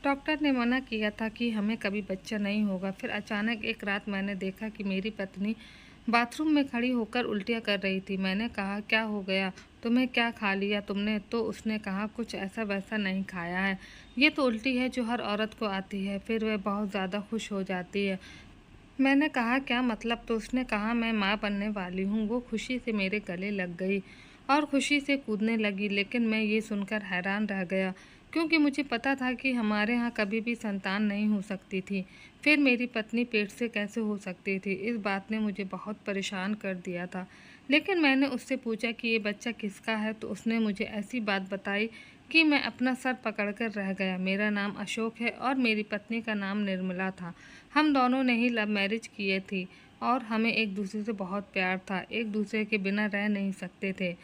Doctor ने मना किया था कि हमें कभी बच्चा नहीं होगा। फिर अचानक एक रात मैंने देखा कि मेरी पत्नी बाथरूम में खड़ी होकर उल्टियाँ कर रही थी। मैंने कहा, क्या हो गया? तुम्हें क्या खा लिया तुमने? तो उसने कहा, कुछ ऐसा वैसा नहीं खाया है। ये तो उल्टी है जो हर औरत को आती है। फिर वह बहुत ज़्यादा खुश हो जाती है। मैंने कहा, क्या मतलब? तो उसने कहा, मैं माँ बनने वाली हूँ। वो खुशी से मेरे गले लग गई और खुशी से कूदने लगी। लेकिन मैं ये सुनकर हैरान रह गया, क्योंकि मुझे पता था कि हमारे यहाँ कभी भी संतान नहीं हो सकती थी। फिर मेरी पत्नी पेट से कैसे हो सकती थी? इस बात ने मुझे बहुत परेशान कर दिया था। लेकिन मैंने उससे पूछा कि ये बच्चा किसका है, तो उसने मुझे ऐसी बात बताई कि मैं अपना सर पकड़कर रह गया। मेरा नाम अशोक है और मेरी पत्नी का नाम निर्मला था। हम दोनों ने ही लव मैरिज किए थी और हमें एक दूसरे से बहुत प्यार था। एक दूसरे के बिना रह नहीं सकते थे।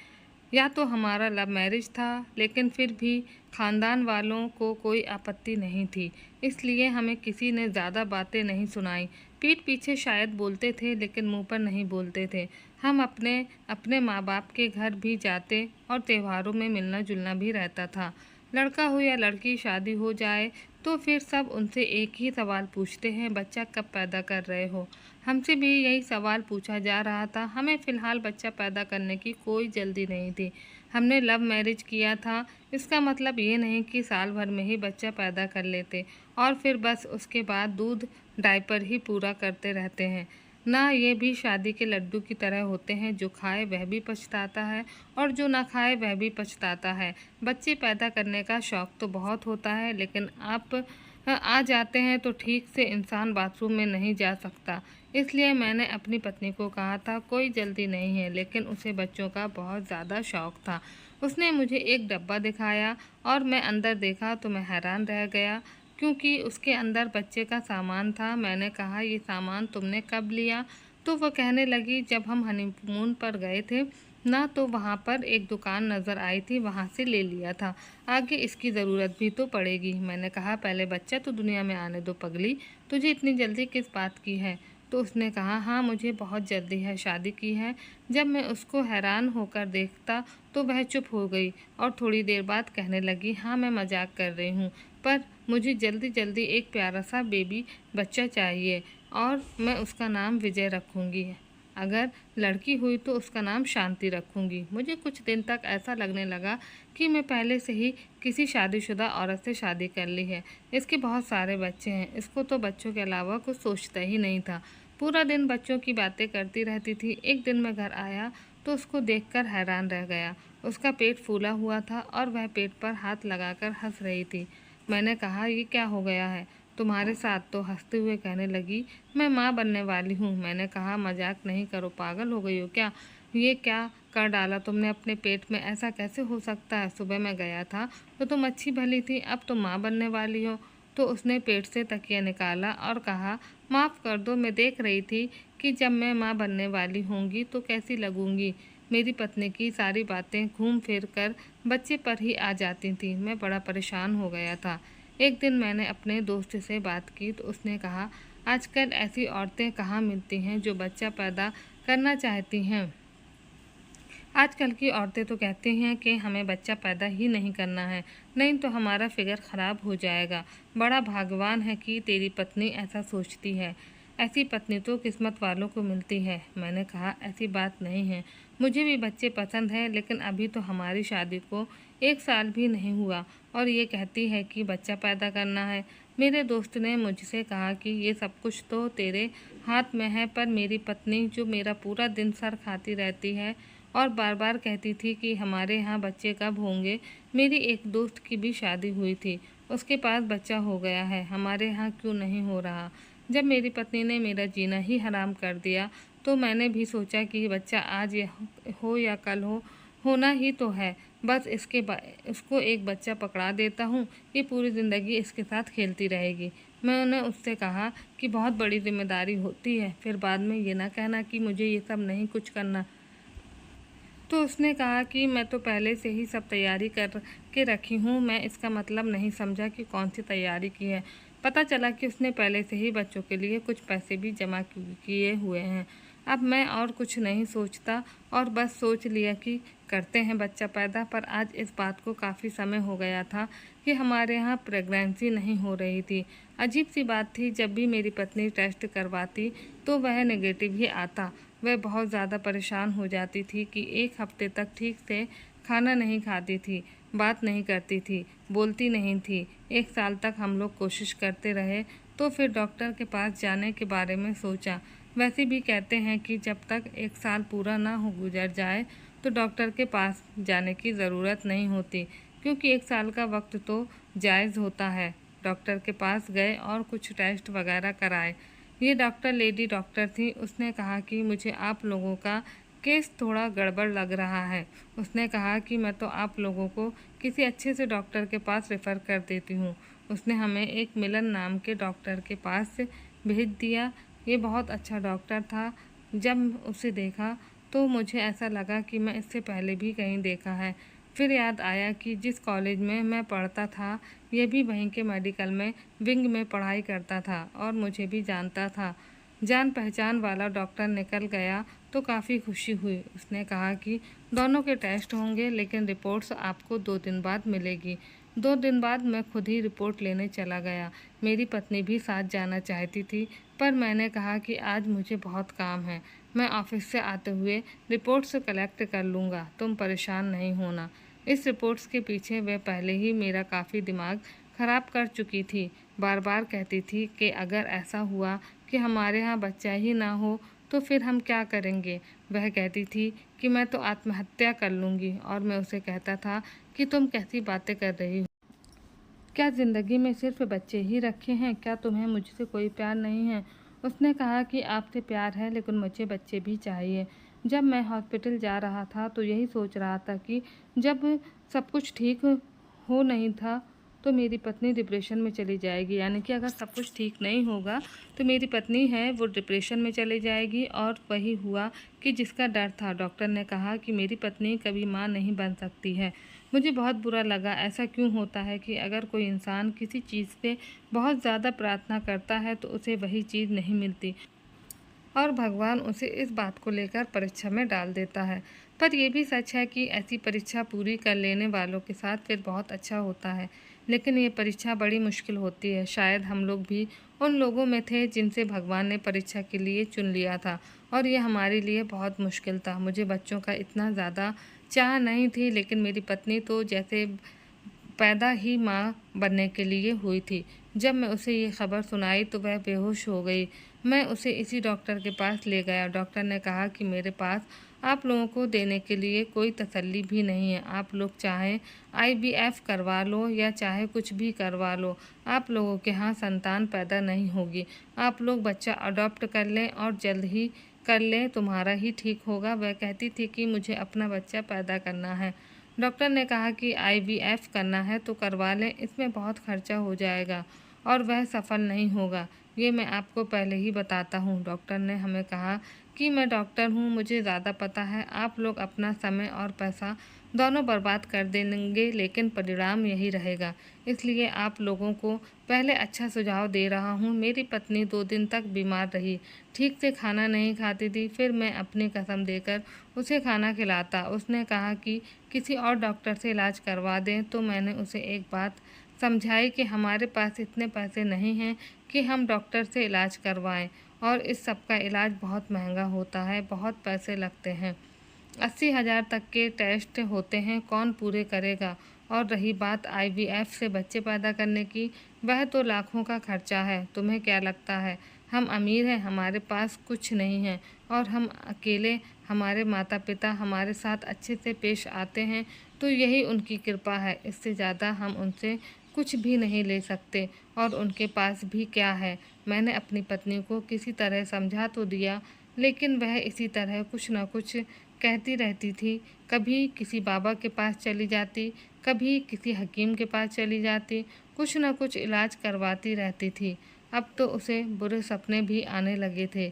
या तो हमारा लव मैरिज था, लेकिन फिर भी ख़ानदान वालों को कोई आपत्ति नहीं थी, इसलिए हमें किसी ने ज़्यादा बातें नहीं सुनाई। पीठ पीछे शायद बोलते थे, लेकिन मुंह पर नहीं बोलते थे। हम अपने अपने माँ बाप के घर भी जाते और त्योहारों में मिलना जुलना भी रहता था। लड़का हो या लड़की, शादी हो जाए तो फिर सब उनसे एक ही सवाल पूछते हैं, बच्चा कब पैदा कर रहे हो? हमसे भी यही सवाल पूछा जा रहा था। हमें फ़िलहाल बच्चा पैदा करने की कोई जल्दी नहीं थी। हमने लव मैरिज किया था, इसका मतलब ये नहीं कि साल भर में ही बच्चा पैदा कर लेते और फिर बस उसके बाद दूध डायपर ही पूरा करते रहते हैं। ना, ये भी शादी के लड्डू की तरह होते हैं, जो खाए वह भी पछताता है और जो ना खाए वह भी पछताता है। बच्चे पैदा करने का शौक़ तो बहुत होता है, लेकिन आप आ जाते हैं तो ठीक से इंसान बाथरूम में नहीं जा सकता। इसलिए मैंने अपनी पत्नी को कहा था, कोई जल्दी नहीं है, लेकिन उसे बच्चों का बहुत ज़्यादा शौक़ था। उसने मुझे एक डब्बा दिखाया और मैं अंदर देखा तो मैं हैरान रह गया, क्योंकि उसके अंदर बच्चे का सामान था। मैंने कहा, ये सामान तुमने कब लिया? तो वह कहने लगी, जब हम हनीमून पर गए थे ना, तो वहाँ पर एक दुकान नज़र आई थी, वहाँ से ले लिया था। आगे इसकी ज़रूरत भी तो पड़ेगी। मैंने कहा, पहले बच्चा तो दुनिया में आने दो पगली, तुझे इतनी जल्दी किस बात की है? तो उसने कहा, हाँ मुझे बहुत जल्दी है, शादी की है। जब मैं उसको हैरान होकर देखता तो वह चुप हो गई और थोड़ी देर बाद कहने लगी, हाँ मैं मजाक कर रही हूँ, पर मुझे जल्दी जल्दी एक प्यारा सा बेबी बच्चा चाहिए और मैं उसका नाम विजय रखूँगी। अगर लड़की हुई तो उसका नाम शांति रखूँगी। मुझे कुछ दिन तक ऐसा लगने लगा कि मैं पहले से ही किसी शादीशुदा औरत से शादी कर ली है। इसके बहुत सारे बच्चे हैं, इसको तो बच्चों के अलावा कुछ सोचता ही नहीं था। पूरा दिन बच्चों की बातें करती रहती थी। एक दिन मैं घर आया तो उसको देखकर हैरान रह गया। उसका पेट फूला हुआ था और वह पेट पर हाथ लगाकर हंस रही थी। मैंने कहा, ये क्या हो गया है तुम्हारे साथ? तो हंसते हुए कहने लगी, मैं माँ बनने वाली हूँ। मैंने कहा, मजाक नहीं करो, पागल हो गई हो क्या? ये क्या कर डाला तुमने अपने पेट में? ऐसा कैसे हो सकता है? सुबह मैं गया था तो तुम अच्छी भली थी, अब तुम माँ बनने वाली हो। तो उसने पेट से तकिया निकाला और कहा, माफ़ कर दो, मैं देख रही थी कि जब मैं माँ बनने वाली होंगी तो कैसी लगूंगी। मेरी पत्नी की सारी बातें घूम फिर कर बच्चे पर ही आ जाती थी। मैं बड़ा परेशान हो गया था। एक दिन मैंने अपने दोस्त से बात की तो उसने कहा, आजकल ऐसी औरतें कहाँ मिलती हैं जो बच्चा पैदा करना चाहती हैं। आजकल की औरतें तो कहती हैं कि हमें बच्चा पैदा ही नहीं करना है, नहीं तो हमारा फिगर ख़राब हो जाएगा। बड़ा भाग्यवान है कि तेरी पत्नी ऐसा सोचती है। ऐसी पत्नी तो किस्मत वालों को मिलती है। मैंने कहा, ऐसी बात नहीं है, मुझे भी बच्चे पसंद हैं, लेकिन अभी तो हमारी शादी को 1 साल भी नहीं हुआ और ये कहती है कि बच्चा पैदा करना है। मेरे दोस्त ने मुझसे कहा कि ये सब कुछ तो तेरे हाथ में है, पर मेरी पत्नी जो मेरा पूरा दिन सर खाती रहती है और बार बार कहती थी कि हमारे यहाँ बच्चे कब होंगे। मेरी एक दोस्त की भी शादी हुई थी, उसके पास बच्चा हो गया है, हमारे यहाँ क्यों नहीं हो रहा? जब मेरी पत्नी ने मेरा जीना ही हराम कर दिया तो मैंने भी सोचा कि बच्चा आज हो या कल हो, होना ही तो है। बस इसको एक बच्चा पकड़ा देता हूँ, ये पूरी ज़िंदगी इसके साथ खेलती रहेगी। मैंने उससे कहा कि बहुत बड़ी जिम्मेदारी होती है, फिर बाद में ये ना कहना कि मुझे ये सब नहीं कुछ करना। तो उसने कहा कि मैं तो पहले से ही सब तैयारी कर के रखी हूँ। मैं इसका मतलब नहीं समझा कि कौन सी तैयारी की है। पता चला कि उसने पहले से ही बच्चों के लिए कुछ पैसे भी जमा किए हुए हैं। अब मैं और कुछ नहीं सोचता और बस सोच लिया कि करते हैं बच्चा पैदा। पर आज इस बात को काफ़ी समय हो गया था कि हमारे यहाँ प्रेगनेंसी नहीं हो रही थी। अजीब सी बात थी, जब भी मेरी पत्नी टेस्ट करवाती तो वह नेगेटिव ही आता। वह बहुत ज़्यादा परेशान हो जाती थी कि 1 हफ्ते तक ठीक से खाना नहीं खाती थी, बात नहीं करती थी, बोलती नहीं थी। 1 साल तक हम लोग कोशिश करते रहे, तो फिर डॉक्टर के पास जाने के बारे में सोचा। वैसे भी कहते हैं कि जब तक 1 साल पूरा ना हो गुजर जाए तो डॉक्टर के पास जाने की ज़रूरत नहीं होती, क्योंकि 1 साल का वक्त तो जायज़ होता है। डॉक्टर के पास गए और कुछ टेस्ट वगैरह कराए। ये डॉक्टर लेडी डॉक्टर थी। उसने कहा कि मुझे आप लोगों का केस थोड़ा गड़बड़ लग रहा है। उसने कहा कि मैं तो आप लोगों को किसी अच्छे से डॉक्टर के पास रेफ़र कर देती हूँ। उसने हमें एक मिलन नाम के डॉक्टर के पास भेज दिया। ये बहुत अच्छा डॉक्टर था। जब उसे देखा तो मुझे ऐसा लगा कि मैं इससे पहले भी कहीं देखा है। फिर याद आया कि जिस कॉलेज में मैं पढ़ता था, ये भी वहीं के मेडिकल में विंग में पढ़ाई करता था और मुझे भी जानता था। जान पहचान वाला डॉक्टर निकल गया तो काफ़ी खुशी हुई। उसने कहा कि दोनों के टेस्ट होंगे, लेकिन रिपोर्ट्स आपको 2 दिन बाद मिलेगी। 2 दिन बाद मैं खुद ही रिपोर्ट लेने चला गया। मेरी पत्नी भी साथ जाना चाहती थी, पर मैंने कहा कि आज मुझे बहुत काम है, मैं ऑफिस से आते हुए रिपोर्ट्स कलेक्ट कर लूँगा, तुम परेशान नहीं होना। इस रिपोर्ट्स के पीछे वह पहले ही मेरा काफ़ी दिमाग ख़राब कर चुकी थी। बार बार कहती थी कि अगर ऐसा हुआ कि हमारे यहाँ बच्चा ही ना हो तो फिर हम क्या करेंगे। वह कहती थी कि मैं तो आत्महत्या कर लूँगी, और मैं उसे कहता था कि तुम कैसी बातें कर रही हो, क्या ज़िंदगी में सिर्फ बच्चे ही रखे हैं, क्या तुम्हें मुझसे कोई प्यार नहीं है। उसने कहा कि आपसे प्यार है, लेकिन मुझे बच्चे भी चाहिए। जब मैं हॉस्पिटल जा रहा था तो यही सोच रहा था कि जब सब कुछ ठीक हो नहीं था तो मेरी पत्नी डिप्रेशन में चली जाएगी, यानी कि अगर सब कुछ ठीक नहीं होगा तो मेरी पत्नी है वो डिप्रेशन में चली जाएगी। और वही हुआ कि जिसका डर था। डॉक्टर ने कहा कि मेरी पत्नी कभी माँ नहीं बन सकती है। मुझे बहुत बुरा लगा। ऐसा क्यों होता है कि अगर कोई इंसान किसी चीज़ से बहुत ज़्यादा प्रार्थना करता है तो उसे वही चीज़ नहीं मिलती, और भगवान उसे इस बात को लेकर परीक्षा में डाल देता है। पर यह भी सच है कि ऐसी परीक्षा पूरी कर लेने वालों के साथ फिर बहुत अच्छा होता है, लेकिन ये परीक्षा बड़ी मुश्किल होती है। शायद हम लोग भी उन लोगों में थे जिनसे भगवान ने परीक्षा के लिए चुन लिया था, और ये हमारे लिए बहुत मुश्किल था। मुझे बच्चों का इतना ज़्यादा चाह नहीं थी, लेकिन मेरी पत्नी तो जैसे पैदा ही माँ बनने के लिए हुई थी। जब मैं उसे ये खबर सुनाई तो वह बेहोश हो गई। मैं उसे इसी डॉक्टर के पास ले गया। डॉक्टर ने कहा कि मेरे पास आप लोगों को देने के लिए कोई तसल्ली भी नहीं है। आप लोग चाहे IVF करवा लो या चाहे कुछ भी करवा लो, आप लोगों के यहाँ संतान पैदा नहीं होगी। आप लोग बच्चा अडॉप्ट कर लें और जल्द ही कर लें, तुम्हारा ही ठीक होगा। वह कहती थी कि मुझे अपना बच्चा पैदा करना है। डॉक्टर ने कहा कि IVF करना है तो करवा लें, इसमें बहुत खर्चा हो जाएगा और वह सफल नहीं होगा। ये मैं आपको पहले ही बताता हूँ। डॉक्टर ने हमें कहा कि मैं डॉक्टर हूँ, मुझे ज़्यादा पता है। आप लोग अपना समय और पैसा दोनों बर्बाद कर देंगे, लेकिन परिणाम यही रहेगा। इसलिए आप लोगों को पहले अच्छा सुझाव दे रहा हूँ। मेरी पत्नी 2 दिन तक बीमार रही, ठीक से खाना नहीं खाती थी। फिर मैं अपनी कसम देकर उसे खाना खिलाता। उसने कहा कि किसी और डॉक्टर से इलाज करवा दें, तो मैंने उसे एक बात समझाई कि हमारे पास इतने पैसे नहीं हैं कि हम डॉक्टर से इलाज करवाएं, और इस सब का इलाज बहुत महंगा होता है, बहुत पैसे लगते हैं। 80,000 तक के टेस्ट होते हैं, कौन पूरे करेगा। और रही बात IVF से बच्चे पैदा करने की, वह तो लाखों का खर्चा है। तुम्हें क्या लगता है हम अमीर हैं? हमारे पास कुछ नहीं है और हम अकेले, हमारे माता पिता हमारे साथ अच्छे से पेश आते हैं तो यही उनकी कृपा है। इससे ज़्यादा हम उनसे कुछ भी नहीं ले सकते, और उनके पास भी क्या है। मैंने अपनी पत्नी को किसी तरह समझा तो दिया, लेकिन वह इसी तरह कुछ न कुछ कहती रहती थी। कभी किसी बाबा के पास चली जाती, कभी किसी हकीम के पास चली जाती, कुछ न कुछ इलाज करवाती रहती थी। अब तो उसे बुरे सपने भी आने लगे थे।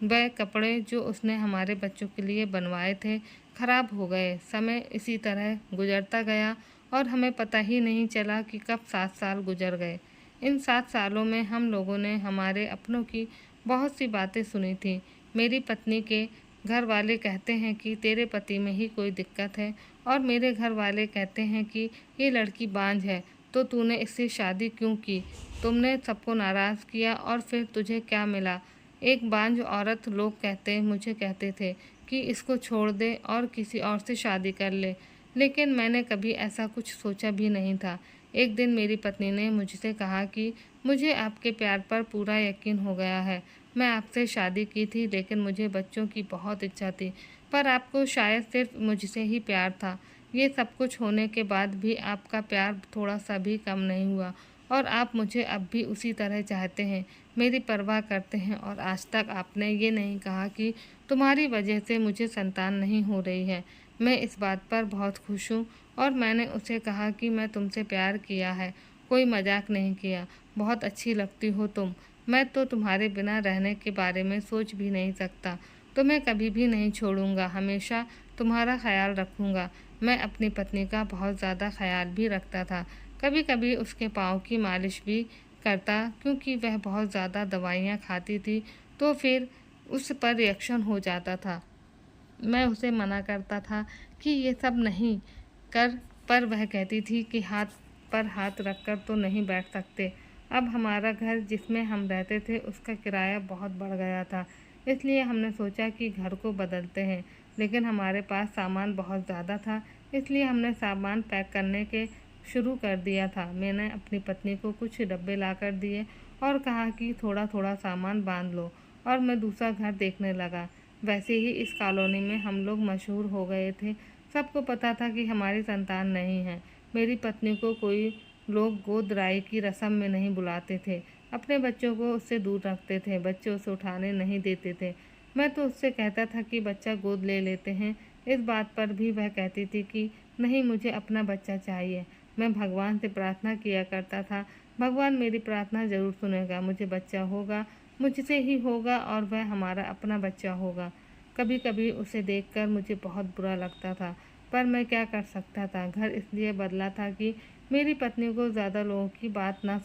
वह कपड़े जो उसने हमारे बच्चों के लिए बनवाए थे खराब हो गए। समय इसी तरह गुजरता गया और हमें पता ही नहीं चला कि कब 7 साल गुजर गए। इन 7 सालों में हम लोगों ने हमारे अपनों की बहुत सी बातें सुनी थी। मेरी पत्नी के घर वाले कहते हैं कि तेरे पति में ही कोई दिक्कत है और मेरे घर वाले कहते हैं कि ये लड़की बांझ है, तो तूने इससे शादी क्यों की? तुमने सबको नाराज़ किया और फिर तुझे क्या मिला? एक बांझ औरत लोग मुझे कहते थे कि इसको छोड़ दे और किसी और से शादी कर ले, लेकिन मैंने कभी ऐसा कुछ सोचा भी नहीं था। एक दिन मेरी पत्नी ने मुझसे कहा कि मुझे आपके प्यार पर पूरा यकीन हो गया है। मैं आपसे शादी की थी लेकिन मुझे बच्चों की बहुत इच्छा थी, पर आपको शायद सिर्फ मुझसे ही प्यार था। ये सब कुछ होने के बाद भी आपका प्यार थोड़ा सा भी कम नहीं हुआ और आप मुझे अब भी उसी तरह चाहते हैं, मेरी परवाह करते हैं और आज तक आपने ये नहीं कहा कि तुम्हारी वजह से मुझे संतान नहीं हो रही है। मैं इस बात पर बहुत खुश हूँ और मैंने उसे कहा कि मैं तुमसे प्यार किया है, कोई मजाक नहीं किया। बहुत अच्छी लगती हो तुम। मैं तो तुम्हारे बिना रहने के बारे में सोच भी नहीं सकता। तुम्हें कभी भी नहीं छोड़ूंगा, हमेशा तुम्हारा ख्याल रखूंगा। मैं अपनी पत्नी का बहुत ज़्यादा ख्याल भी रखता था। कभी कभी उसके पाँव की मालिश भी करता, क्योंकि वह बहुत ज़्यादा दवाइयाँ खाती थी तो फिर उस पर रिएक्शन हो जाता था। मैं उसे मना करता था कि ये सब नहीं कर, पर वह कहती थी कि हाथ पर हाथ रखकर तो नहीं बैठ सकते। अब हमारा घर जिसमें हम रहते थे उसका किराया बहुत बढ़ गया था, इसलिए हमने सोचा कि घर को बदलते हैं, लेकिन हमारे पास सामान बहुत ज़्यादा था, इसलिए हमने सामान पैक करने के शुरू कर दिया था। मैंने अपनी पत्नी को कुछ डब्बे ला कर दिए और कहा कि थोड़ा थोड़ा सामान बांध लो, और मैं दूसरा घर देखने लगा। वैसे ही इस कॉलोनी में हम लोग मशहूर हो गए थे। सबको पता था कि हमारी संतान नहीं है। मेरी पत्नी को कोई लोग गोद राई की रस्म में नहीं बुलाते थे, अपने बच्चों को उससे दूर रखते थे, बच्चे उसे उठाने नहीं देते थे। मैं तो उससे कहता था कि बच्चा गोद ले लेते हैं, इस बात पर भी वह कहती थी कि नहीं, मुझे अपना बच्चा चाहिए। मैं भगवान से प्रार्थना किया करता था, भगवान मेरी प्रार्थना ज़रूर सुनेगा, मुझे बच्चा होगा, मुझसे ही होगा और वह हमारा अपना बच्चा होगा। कभी कभी उसे देखकर मुझे बहुत बुरा लगता था, पर मैं क्या कर सकता था। घर इसलिए बदला था कि मेरी पत्नी को ज़्यादा लोगों की बात ना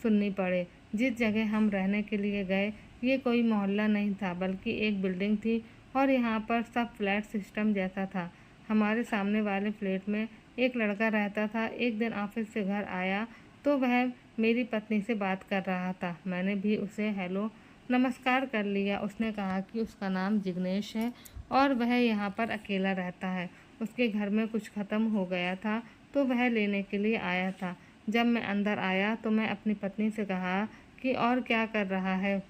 सुननी पड़े। जिस जगह हम रहने के लिए गए ये कोई मोहल्ला नहीं था, बल्कि एक बिल्डिंग थी और यहाँ पर सब फ्लैट सिस्टम जैसा था। हमारे सामने वाले फ्लैट में एक लड़का रहता था। एक दिन ऑफिस से घर आया तो वह मेरी पत्नी से बात कर रहा था। मैंने भी उसे हेलो नमस्कार कर लिया। उसने कहा कि उसका नाम जिग्नेश है और वह यहाँ पर अकेला रहता है, उसके घर में कुछ ख़त्म हो गया था तो वह लेने के लिए आया था। जब मैं अंदर आया तो मैं अपनी पत्नी से कहा कि और क्या कर रहा है,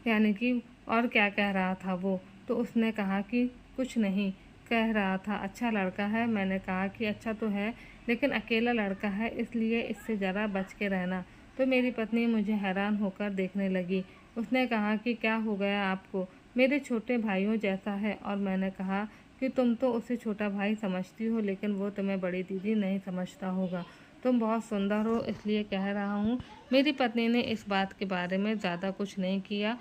यानी कि और क्या कह रहा था वो, तो उसने कहा कि कुछ नहीं कह रहा था, अच्छा लड़का है। मैंने कहा कि अच्छा तो है, लेकिन अकेला लड़का है इसलिए इससे ज़रा बच के रहना। तो मेरी पत्नी मुझे हैरान होकर देखने लगी। उसने कहा कि क्या हो गया आपको, मेरे छोटे भाइयों जैसा है। और मैंने कहा कि तुम तो उसे छोटा भाई समझती हो, लेकिन वो तुम्हें बड़ी दीदी नहीं समझता होगा। तुम बहुत सुंदर हो इसलिए कह रहा हूँ। मेरी पत्नी ने इस बात के बारे में ज़्यादा कुछ नहीं किया।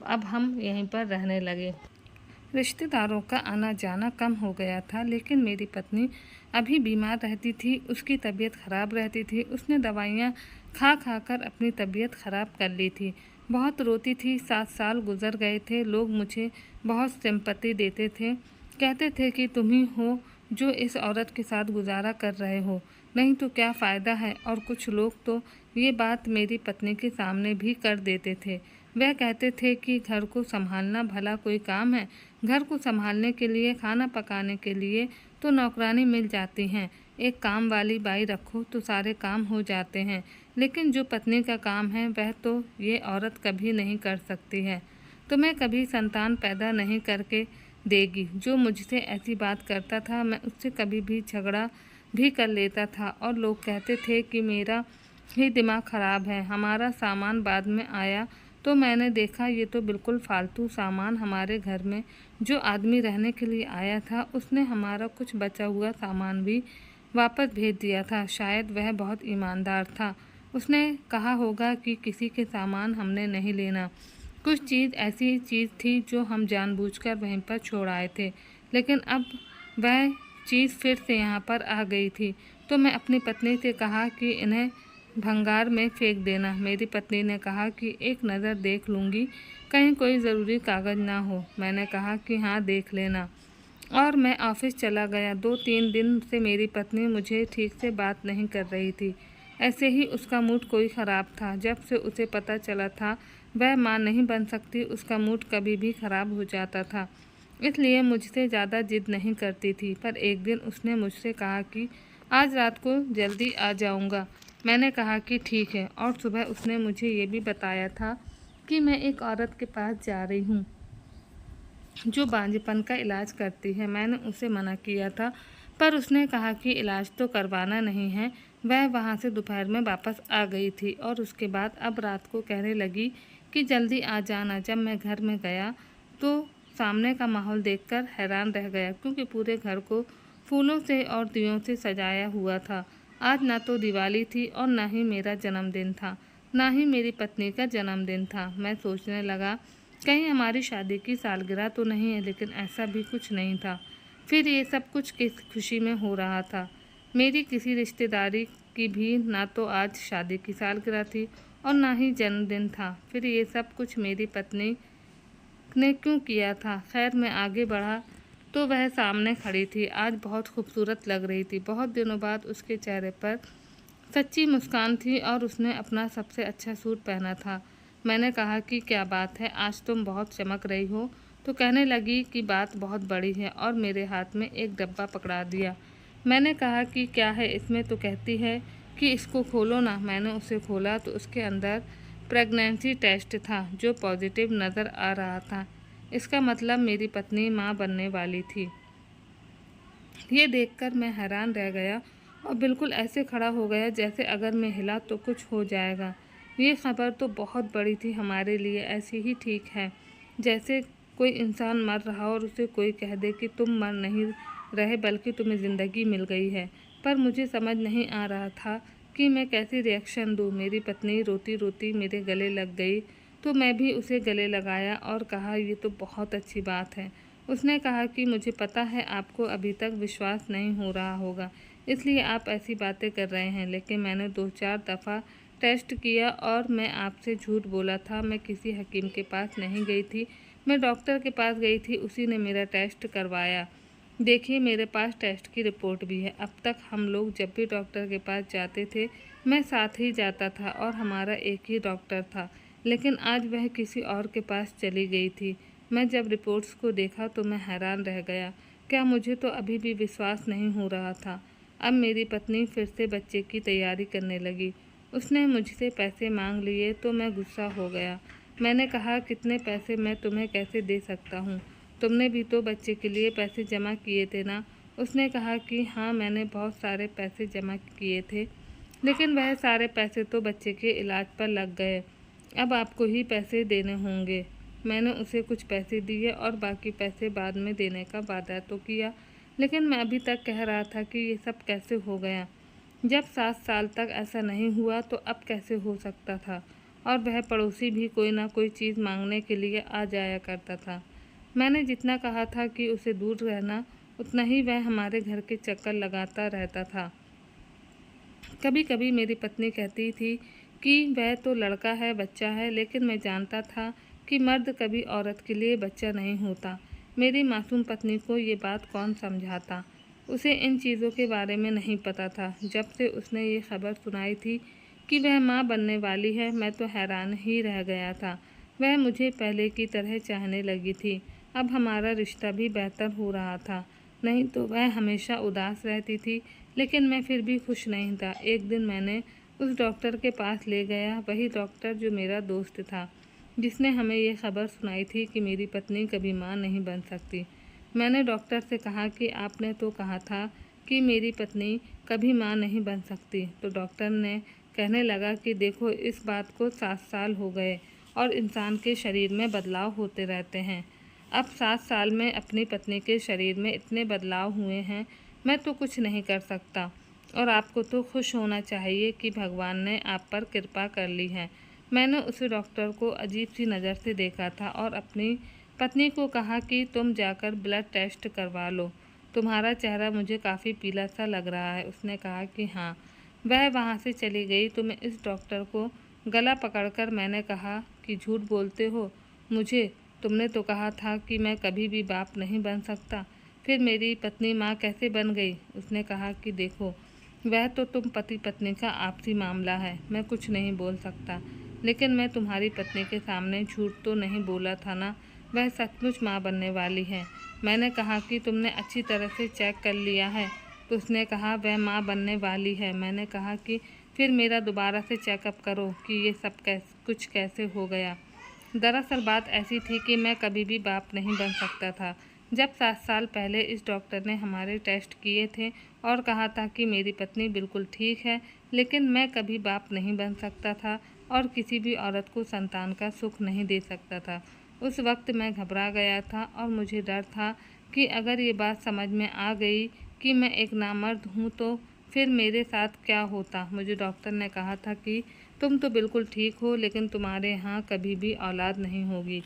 अब हम यहीं पर रहने लगे। रिश्तेदारों का आना जाना कम हो गया था, लेकिन मेरी पत्नी अभी बीमार रहती थी, उसकी तबीयत ख़राब रहती थी। उसने दवाइयाँ खा खा कर अपनी तबीयत ख़राब कर ली थी, बहुत रोती थी। 7 साल गुजर गए थे। लोग मुझे बहुत सिंपैथी देते थे, कहते थे कि तुम ही हो जो इस औरत के साथ गुजारा कर रहे हो, नहीं तो क्या फ़ायदा है। और कुछ लोग तो ये बात मेरी पत्नी के सामने भी कर देते थे। वह कहते थे कि घर को संभालना भला कोई काम है, घर को संभालने के लिए, खाना पकाने के लिए तो नौकरानी मिल जाती हैं, एक काम वाली बाई रखो तो सारे काम हो जाते हैं, लेकिन जो पत्नी का काम है वह तो ये औरत कभी नहीं कर सकती है। तुम्हें कभी संतान पैदा नहीं करके देगी। जो मुझसे ऐसी बात करता था मैं उससे कभी भी झगड़ा भी कर लेता था और लोग कहते थे कि मेरा ही दिमाग ख़राब है। हमारा सामान बाद में आया तो मैंने देखा ये तो बिल्कुल फालतू सामान। हमारे घर में जो आदमी रहने के लिए आया था उसने हमारा कुछ बचा हुआ सामान भी वापस भेज दिया था। शायद वह बहुत ईमानदार था, उसने कहा होगा कि किसी के सामान हमने नहीं लेना। कुछ चीज़ ऐसी चीज़ थी जो हम जानबूझकर वहीं पर छोड़ आए थे, लेकिन अब वह चीज़ फिर से यहाँ पर आ गई थी। तो मैं अपनी पत्नी से कहा कि इन्हें भंगार में फेंक देना। मेरी पत्नी ने कहा कि एक नज़र देख लूँगी, कहीं कोई ज़रूरी कागज़ ना हो। मैंने कहा कि हाँ, देख लेना, और मैं ऑफिस चला गया। 2-3 दिन से मेरी पत्नी मुझे ठीक से बात नहीं कर रही थी। ऐसे ही उसका मूड कोई ख़राब था। जब से उसे पता चला था वह माँ नहीं बन सकती, उसका मूड कभी भी ख़राब हो जाता था। इसलिए मुझसे ज़्यादा जिद नहीं करती थी। पर एक दिन उसने मुझसे कहा कि आज रात को जल्दी आ जाऊँगा। मैंने कहा कि ठीक है, और सुबह उसने मुझे ये भी बताया था कि मैं एक औरत के पास जा रही हूँ जो बांझपन का इलाज करती है। मैंने उसे मना किया था, पर उसने कहा कि इलाज तो करवाना नहीं है। वह वहाँ से दोपहर में वापस आ गई थी, और उसके बाद अब रात को कहने लगी कि जल्दी आ जाना। जब मैं घर में गया तो सामने का माहौल देखकर हैरान रह गया, क्योंकि पूरे घर को फूलों से और दियों से सजाया हुआ था। आज ना तो दिवाली थी और ना ही मेरा जन्मदिन था, ना ही मेरी पत्नी का जन्मदिन था। मैं सोचने लगा कहीं हमारी शादी की सालगिरह तो नहीं है, लेकिन ऐसा भी कुछ नहीं था। फिर ये सब कुछ किस खुशी में हो रहा था? मेरी किसी रिश्तेदारी की भी ना तो आज शादी की सालगिरह थी और ना ही जन्मदिन था। फिर ये सब कुछ मेरी पत्नी ने क्यों किया था? खैर, मैं आगे बढ़ा तो वह सामने खड़ी थी। आज बहुत खूबसूरत लग रही थी। बहुत दिनों बाद उसके चेहरे पर सच्ची मुस्कान थी, और उसने अपना सबसे अच्छा सूट पहना था। मैंने कहा कि क्या बात है, आज तुम बहुत चमक रही हो। तो कहने लगी कि बात बहुत बड़ी है, और मेरे हाथ में एक डब्बा पकड़ा दिया। मैंने कहा कि क्या है इसमें? तो कहती है कि इसको खोलो ना। मैंने उसे खोला तो उसके अंदर प्रेगनेंसी टेस्ट था, जो पॉजिटिव नज़र आ रहा था। इसका मतलब मेरी पत्नी माँ बनने वाली थी। ये देखकर मैं हैरान रह गया और बिल्कुल ऐसे खड़ा हो गया जैसे अगर मैं हिला तो कुछ हो जाएगा। ये खबर तो बहुत बड़ी थी हमारे लिए। ऐसी ही ठीक है जैसे कोई इंसान मर रहा और उसे कोई कह दे कि तुम मर नहीं रहे बल्कि तुम्हें ज़िंदगी मिल गई है। पर मुझे समझ नहीं आ रहा था कि मैं कैसी रिएक्शन दूँ। मेरी पत्नी रोती रोती मेरे गले लग गई, तो मैं भी उसे गले लगाया और कहा, ये तो बहुत अच्छी बात है। उसने कहा कि मुझे पता है आपको अभी तक विश्वास नहीं हो रहा होगा, इसलिए आप ऐसी बातें कर रहे हैं, लेकिन मैंने 2-4 दफ़ा टेस्ट किया और मैं आपसे झूठ बोला था। मैं किसी हकीम के पास नहीं गई थी, मैं डॉक्टर के पास गई थी। उसी ने मेरा टेस्ट करवाया। देखिए, मेरे पास टेस्ट की रिपोर्ट भी है। अब तक हम लोग जब भी डॉक्टर के पास जाते थे, मैं साथ ही जाता था और हमारा एक ही डॉक्टर था, लेकिन आज वह किसी और के पास चली गई थी। मैं जब रिपोर्ट्स को देखा तो मैं हैरान रह गया। क्या मुझे तो अभी भी विश्वास नहीं हो रहा था। अब मेरी पत्नी फिर से बच्चे की तैयारी करने लगी। उसने मुझसे पैसे मांग लिए तो मैं गुस्सा हो गया। मैंने कहा, कितने पैसे मैं तुम्हें कैसे दे सकता हूँ? तुमने भी तो बच्चे के लिए पैसे जमा किए थे ना? उसने कहा कि हाँ, मैंने बहुत सारे पैसे जमा किए थे, लेकिन वह सारे पैसे तो बच्चे के इलाज पर लग गए। अब आपको ही पैसे देने होंगे। मैंने उसे कुछ पैसे दिए और बाकी पैसे बाद में देने का वादा तो किया, लेकिन मैं अभी तक कह रहा था कि ये सब कैसे हो गया। जब 7 साल तक ऐसा नहीं हुआ तो अब कैसे हो सकता था? और वह पड़ोसी भी कोई ना कोई चीज़ मांगने के लिए आ जाया करता था। मैंने जितना कहा था कि उसे दूर रहना, उतना ही वह हमारे घर के चक्कर लगाता रहता था। कभी कभी मेरी पत्नी कहती थी कि वह तो लड़का है, बच्चा है, लेकिन मैं जानता था कि मर्द कभी औरत के लिए बच्चा नहीं होता। मेरी मासूम पत्नी को ये बात कौन समझाता? उसे इन चीज़ों के बारे में नहीं पता था। जब से उसने ये खबर सुनाई थी कि वह माँ बनने वाली है, मैं तो हैरान ही रह गया था। वह मुझे पहले की तरह चाहने लगी थी। अब हमारा रिश्ता भी बेहतर हो रहा था। नहीं तो वह हमेशा उदास रहती थी, लेकिन मैं फिर भी खुश नहीं था। एक दिन मैंने उस डॉक्टर के पास ले गया, वही डॉक्टर जो मेरा दोस्त था, जिसने हमें ये खबर सुनाई थी कि मेरी पत्नी कभी माँ नहीं बन सकती। मैंने डॉक्टर से कहा कि आपने तो कहा था कि मेरी पत्नी कभी माँ नहीं बन सकती। तो डॉक्टर ने कहने लगा कि देखो, इस बात को 7 साल हो गए और इंसान के शरीर में बदलाव होते रहते हैं। अब 7 साल में अपनी पत्नी के शरीर में इतने बदलाव हुए हैं, मैं तो कुछ नहीं कर सकता। और आपको तो खुश होना चाहिए कि भगवान ने आप पर कृपा कर ली है। मैंने उस डॉक्टर को अजीब सी नज़र से देखा था और अपनी पत्नी को कहा कि तुम जाकर ब्लड टेस्ट करवा लो, तुम्हारा चेहरा मुझे काफ़ी पीला सा लग रहा है। उसने कहा कि हाँ। वह वहाँ से चली गई तो मैं इस डॉक्टर को गला पकड़कर मैंने कहा कि झूठ बोलते हो मुझे, तुमने तो कहा था कि मैं कभी भी बाप नहीं बन सकता, फिर मेरी पत्नी माँ कैसे बन गई? उसने कहा कि देखो, वह तो तुम पति पत्नी का आपसी मामला है, मैं कुछ नहीं बोल सकता, लेकिन मैं तुम्हारी पत्नी के सामने झूठ तो नहीं बोला था ना, वह सचमुच माँ बनने वाली है। मैंने कहा कि तुमने अच्छी तरह से चेक कर लिया है? तो उसने कहा वह माँ बनने वाली है। मैंने कहा कि फिर मेरा दोबारा से चेकअप करो कि ये सब कुछ कैसे हो गया। दरअसल बात ऐसी थी कि मैं कभी भी बाप नहीं बन सकता था। जब 7 साल पहले इस डॉक्टर ने हमारे टेस्ट किए थे और कहा था कि मेरी पत्नी बिल्कुल ठीक है, लेकिन मैं कभी बाप नहीं बन सकता था और किसी भी औरत को संतान का सुख नहीं दे सकता था। उस वक्त मैं घबरा गया था और मुझे डर था कि अगर ये बात समझ में आ गई कि मैं एक नामर्द हूँ तो फिर मेरे साथ क्या होता। मुझे डॉक्टर ने कहा था कि तुम तो बिल्कुल ठीक हो, लेकिन तुम्हारे यहाँ कभी भी औलाद नहीं होगी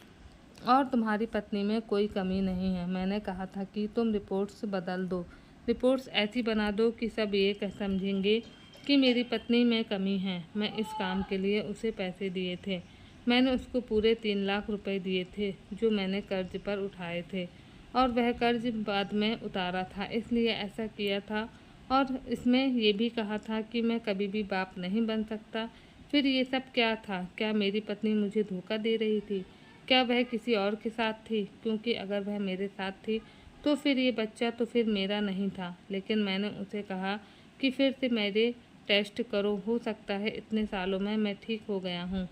और तुम्हारी पत्नी में कोई कमी नहीं है। मैंने कहा था कि तुम रिपोर्ट्स बदल दो, रिपोर्ट्स ऐसी बना दो कि सब ये समझेंगे कि मेरी पत्नी में कमी है। मैं इस काम के लिए उसे पैसे दिए थे। मैंने उसको पूरे 3 लाख रुपए दिए थे जो मैंने कर्ज पर उठाए थे, और वह कर्ज बाद में उतारा था, इसलिए ऐसा किया था। और इसमें ये भी कहा था कि मैं कभी भी बाप नहीं बन सकता। फिर ये सब क्या था? क्या मेरी पत्नी मुझे धोखा दे रही थी? क्या वह किसी और के साथ थी? क्योंकि अगर वह मेरे साथ थी तो फिर ये बच्चा तो फिर मेरा नहीं था। लेकिन मैंने उसे कहा कि फिर से मेरे टेस्ट करो, हो सकता है इतने सालों में मैं ठीक हो गया हूँ।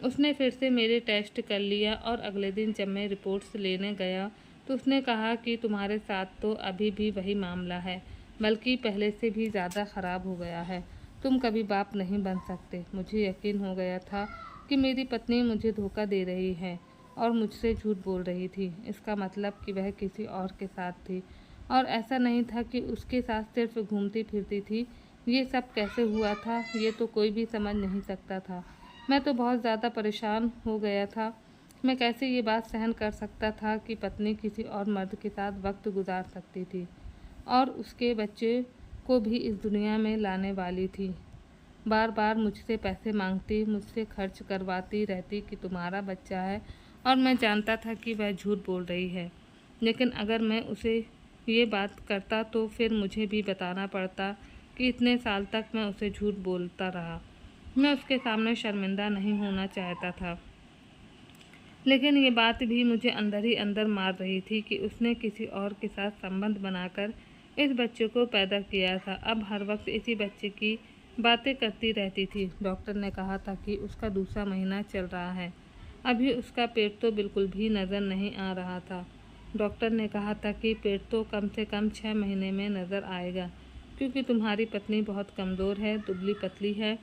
उसने फिर से मेरे टेस्ट कर लिया और अगले दिन जब मैं रिपोर्ट्स लेने गया तो उसने कहा कि तुम्हारे साथ तो अभी भी वही मामला है, बल्कि पहले से भी ज़्यादा ख़राब हो गया है। तुम कभी बाप नहीं बन सकते। मुझे यकीन हो गया था कि मेरी पत्नी मुझे धोखा दे रही है और मुझसे झूठ बोल रही थी। इसका मतलब कि वह किसी और के साथ थी, और ऐसा नहीं था कि उसके साथ सिर्फ घूमती फिरती थी। ये सब कैसे हुआ था ये तो कोई भी समझ नहीं सकता था। मैं तो बहुत ज़्यादा परेशान हो गया था। मैं कैसे ये बात सहन कर सकता था कि पत्नी किसी और मर्द के साथ वक्त गुजार सकती थी और उसके बच्चे को भी इस दुनिया में लाने वाली थी। बार बार मुझसे पैसे मांगती, मुझसे खर्च करवाती रहती कि तुम्हारा बच्चा है, और मैं जानता था कि वह झूठ बोल रही है। लेकिन अगर मैं उसे ये बात करता तो फिर मुझे भी बताना पड़ता कि इतने साल तक मैं उसे झूठ बोलता रहा। मैं उसके सामने शर्मिंदा नहीं होना चाहता था, लेकिन ये बात भी मुझे अंदर ही अंदर मार रही थी कि उसने किसी और के साथ संबंध बनाकर इस बच्चे को पैदा किया था। अब हर वक्त इसी बच्चे की बातें करती रहती थी। डॉक्टर ने कहा था कि उसका दूसरा महीना चल रहा है, अभी उसका पेट तो बिल्कुल भी नज़र नहीं आ रहा था। डॉक्टर ने कहा था कि पेट तो कम से कम 6 महीने में नज़र आएगा, क्योंकि तुम्हारी पत्नी बहुत कमज़ोर है, दुबली पतली है।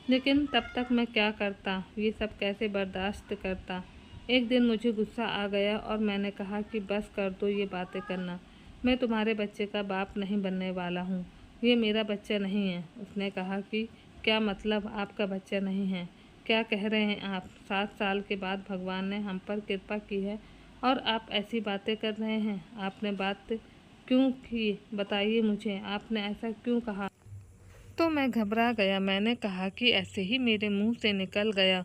लेकिन तब तक मैं क्या करता, ये सब कैसे बर्दाश्त करता। एक दिन मुझे गुस्सा आ गया और मैंने कहा कि बस कर दो ये बातें करना, मैं तुम्हारे बच्चे का बाप नहीं बनने वाला हूँ, ये मेरा बच्चा नहीं है। उसने कहा कि क्या मतलब आपका बच्चा नहीं है? क्या कह रहे हैं आप? 7 साल के बाद भगवान ने हम पर कृपा की है और आप ऐसी बातें कर रहे हैं। आपने बात क्यों की, बताइए मुझे, आपने ऐसा क्यों कहा? तो मैं घबरा गया। मैंने कहा कि ऐसे ही मेरे मुंह से निकल गया।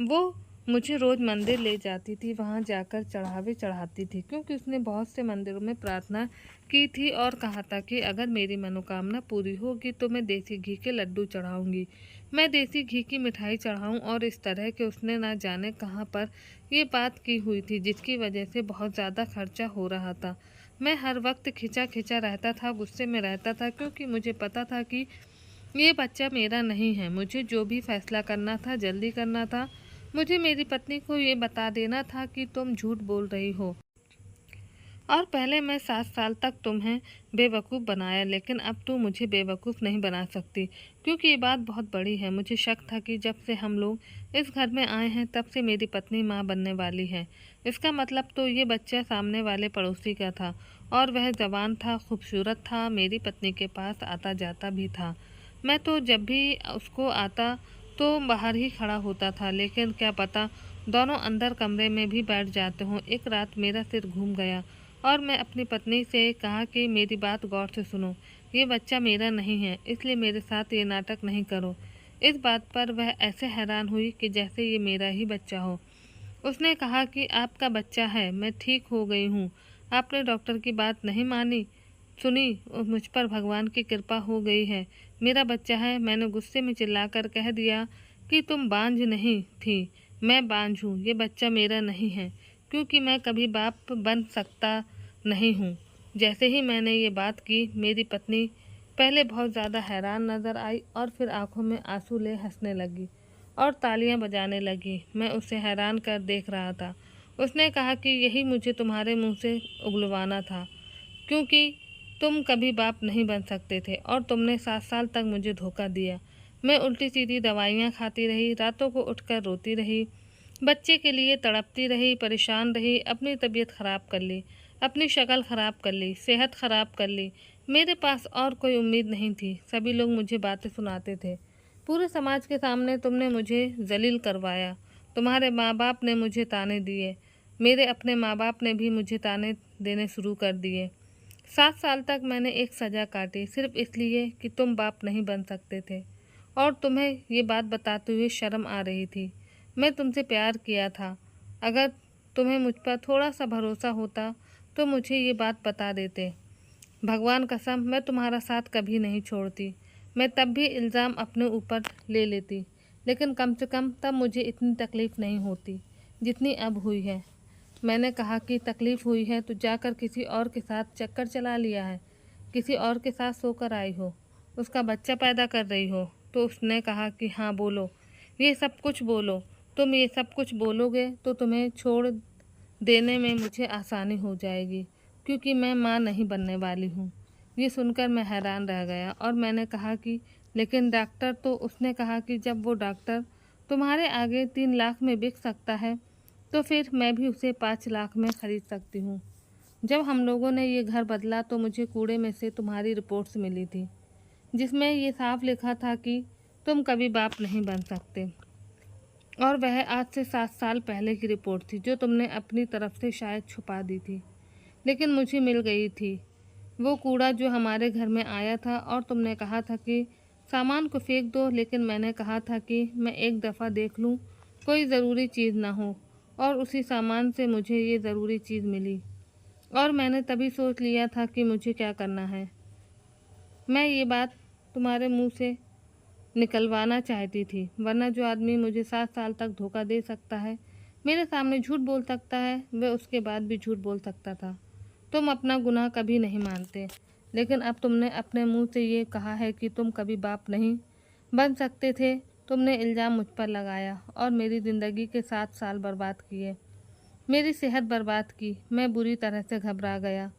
वो मुझे रोज़ मंदिर ले जाती थी, वहाँ जाकर चढ़ावे चढ़ाती थी, क्योंकि उसने बहुत से मंदिरों में प्रार्थना की थी और कहा था कि अगर मेरी मनोकामना पूरी होगी तो मैं देसी घी के लड्डू चढ़ाऊँगी, मैं देसी घी की मिठाई चढ़ाऊँ। और इस तरह के उसने ना जाने कहाँ पर ये बात की हुई थी, जिसकी वजह से बहुत ज़्यादा खर्चा हो रहा था। मैं हर वक्त खिंचा खिंचा रहता था, गुस्से में रहता था, क्योंकि मुझे पता था कि ये बच्चा मेरा नहीं है। मुझे जो भी फैसला करना था जल्दी करना था। मुझे मेरी पत्नी को ये बता देना था कि तुम झूठ बोल रही हो, और पहले मैं 7 साल तक तुम्हें बेवकूफ़ बनाया, लेकिन अब तू मुझे बेवकूफ़ नहीं बना सकती, क्योंकि ये बात बहुत बड़ी है। मुझे शक था कि जब से हम लोग इस घर में आए हैं तब से मेरी पत्नी माँ बनने वाली है। इसका मतलब तो ये बच्चा सामने वाले पड़ोसी का था, और वह जवान था, खूबसूरत था, मेरी पत्नी के पास आता जाता भी था। मैं तो जब भी उसको आता तो बाहर ही खड़ा होता था, लेकिन क्या पता दोनों अंदर कमरे में भी बैठ जाते हों। एक रात मेरा सिर घूम गया और मैं अपनी पत्नी से कहा कि मेरी बात गौर से सुनो, ये बच्चा मेरा नहीं है, इसलिए मेरे साथ ये नाटक नहीं करो। इस बात पर वह ऐसे हैरान हुई कि जैसे ये मेरा ही बच्चा हो। उसने कहा कि आपका बच्चा है, मैं ठीक हो गई हूँ। आपने डॉक्टर की बात नहीं मानी, सुनी, मुझ पर भगवान की कृपा हो गई है। मेरा बच्चा है। मैंने गुस्से में चिल्लाकर कह दिया कि तुम बांझ नहीं थी, मैं बांझ हूँ। ये बच्चा मेरा नहीं है, क्योंकि मैं कभी बाप बन सकता नहीं हूँ। जैसे ही मैंने ये बात की, मेरी पत्नी पहले बहुत ज़्यादा हैरान नज़र आई और फिर आंखों में आंसू ले हंसने लगी और तालियां बजाने लगी। मैं उसे हैरान कर देख रहा था। उसने कहा कि यही मुझे तुम्हारे मुंह से उगलवाना था, क्योंकि तुम कभी बाप नहीं बन सकते थे और तुमने 7 साल तक मुझे धोखा दिया। मैं उल्टी सीधी दवाइयाँ खाती रही, रातों को उठकर रोती रही, बच्चे के लिए तड़पती रही, परेशान रही, अपनी तबीयत ख़राब कर ली, अपनी शक्ल ख़राब कर ली, सेहत ख़राब कर ली। मेरे पास और कोई उम्मीद नहीं थी। सभी लोग मुझे बातें सुनाते थे। पूरे समाज के सामने तुमने मुझे जलील करवाया। तुम्हारे माँ बाप ने मुझे ताने दिए। मेरे अपने माँ बाप ने भी मुझे ताने देने शुरू कर दिए। 7 साल तक मैंने एक सज़ा काटी, सिर्फ इसलिए कि तुम बाप नहीं बन सकते थे और तुम्हें ये बात बताते हुए शर्म आ रही थी। मैं तुमसे प्यार किया था। अगर तुम्हें मुझ पर थोड़ा सा भरोसा होता तो मुझे ये बात बता देते। भगवान कसम, मैं तुम्हारा साथ कभी नहीं छोड़ती। मैं तब भी इल्ज़ाम अपने ऊपर ले लेती, लेकिन कम से कम तब मुझे इतनी तकलीफ़ नहीं होती जितनी अब हुई है। मैंने कहा कि तकलीफ़ हुई है तो जाकर किसी और के साथ चक्कर चला लिया है, किसी और के साथ सोकर आई हो, उसका बच्चा पैदा कर रही हो। तो उसने कहा कि हाँ बोलो, ये सब कुछ बोलो। तुम ये सब कुछ बोलोगे तो तुम्हें छोड़ देने में मुझे आसानी हो जाएगी, क्योंकि मैं माँ नहीं बनने वाली हूँ। ये सुनकर मैं हैरान रह गया और मैंने कहा कि लेकिन डॉक्टर, तो उसने कहा कि जब वो डॉक्टर तुम्हारे आगे 3 लाख में बिक सकता है तो फिर मैं भी उसे 5 लाख में ख़रीद सकती हूँ। जब हम लोगों ने ये घर बदला तो मुझे कूड़े में से तुम्हारी रिपोर्ट्स मिली थी, जिसमें ये साफ लिखा था कि तुम कभी बाप नहीं बन सकते। और वह आज से 7 साल पहले की रिपोर्ट थी, जो तुमने अपनी तरफ से शायद छुपा दी थी, लेकिन मुझे मिल गई थी। वो कूड़ा जो हमारे घर में आया था और तुमने कहा था कि सामान को फेंक दो, लेकिन मैंने कहा था कि मैं एक दफ़ा देख लूँ, कोई ज़रूरी चीज़ ना हो। और उसी सामान से मुझे ये ज़रूरी चीज़ मिली और मैंने तभी सोच लिया था कि मुझे क्या करना है। मैं ये बात तुम्हारे मुंह से निकलवाना चाहती थी, वरना जो आदमी मुझे 7 साल तक धोखा दे सकता है, मेरे सामने झूठ बोल सकता है, वह उसके बाद भी झूठ बोल सकता था। तुम अपना गुनाह कभी नहीं मानते, लेकिन अब तुमने अपने मुंह से ये कहा है कि तुम कभी बाप नहीं बन सकते थे। तुमने इल्ज़ाम मुझ पर लगाया और मेरी ज़िंदगी के 7 साल बर्बाद किए, मेरी सेहत बर्बाद की। मैं बुरी तरह से घबरा गया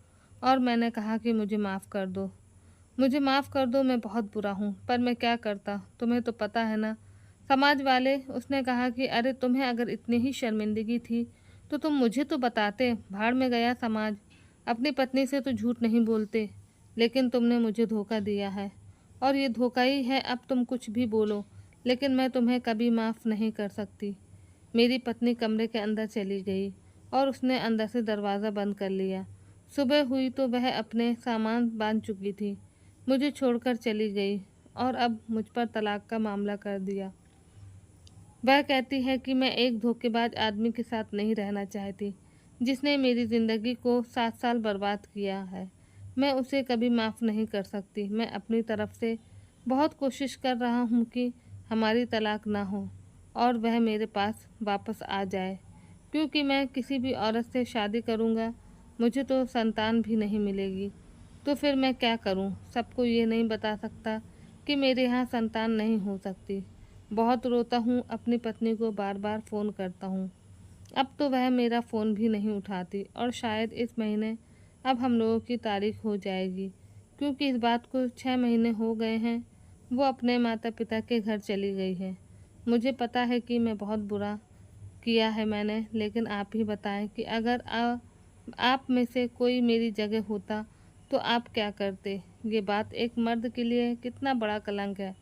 और मैंने कहा कि मुझे माफ़ कर दो, मुझे माफ़ कर दो, मैं बहुत बुरा हूँ, पर मैं क्या करता, तुम्हें तो पता है ना, समाज वाले। उसने कहा कि अरे तुम्हें अगर इतनी ही शर्मिंदगी थी तो तुम मुझे तो बताते। भाड़ में गया समाज, अपनी पत्नी से तो झूठ नहीं बोलते, लेकिन तुमने मुझे धोखा दिया है और ये धोखा ही है। अब तुम कुछ भी बोलो, लेकिन मैं तुम्हें कभी माफ़ नहीं कर सकती। मेरी पत्नी कमरे के अंदर चली गई और उसने अंदर से दरवाज़ा बंद कर लिया। सुबह हुई तो वह अपने सामान बांध चुकी थी, मुझे छोड़कर चली गई और अब मुझ पर तलाक का मामला कर दिया। वह कहती है कि मैं एक धोखेबाज आदमी के साथ नहीं रहना चाहती, जिसने मेरी ज़िंदगी को 7 साल बर्बाद किया है। मैं उसे कभी माफ़ नहीं कर सकती। मैं अपनी तरफ से बहुत कोशिश कर रहा हूँ कि हमारी तलाक ना हो और वह मेरे पास वापस आ जाए, क्योंकि मैं किसी भी औरत से शादी करूँगा, मुझे तो संतान भी नहीं मिलेगी। तो फिर मैं क्या करूं? सबको ये नहीं बता सकता कि मेरे यहाँ संतान नहीं हो सकती। बहुत रोता हूँ, अपनी पत्नी को बार बार फ़ोन करता हूँ। अब तो वह मेरा फ़ोन भी नहीं उठाती और शायद इस महीने अब हम लोगों की तारीख हो जाएगी, क्योंकि इस बात को 6 महीने हो गए हैं। वो अपने माता पिता के घर चली गई है। मुझे पता है कि मैं बहुत बुरा किया है मैंने, लेकिन आप ही बताएं कि अगर आप में से कोई मेरी जगह होता तो आप क्या करते? ये बात एक मर्द के लिए कितना बड़ा कलंक है,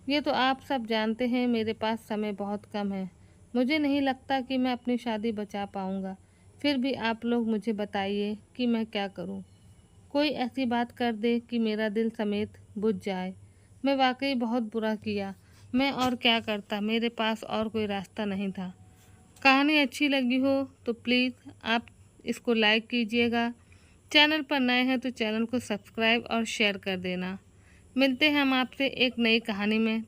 ये तो आप सब जानते हैं। मेरे पास समय बहुत कम है, मुझे नहीं लगता कि मैं अपनी शादी बचा पाऊँगा। फिर भी आप लोग मुझे बताइए कि मैं क्या करूँ? कोई ऐसी बात कर दे कि मेरा दिल समेत बुझ जाए। मैं वाकई बहुत बुरा किया। मैं और क्या करता, मेरे पास और कोई रास्ता नहीं था। कहानी अच्छी लगी हो तो प्लीज़ आप इसको लाइक कीजिएगा। चैनल पर नए हैं तो चैनल को सब्सक्राइब और शेयर कर देना। मिलते हैं हम आपसे एक नई कहानी में।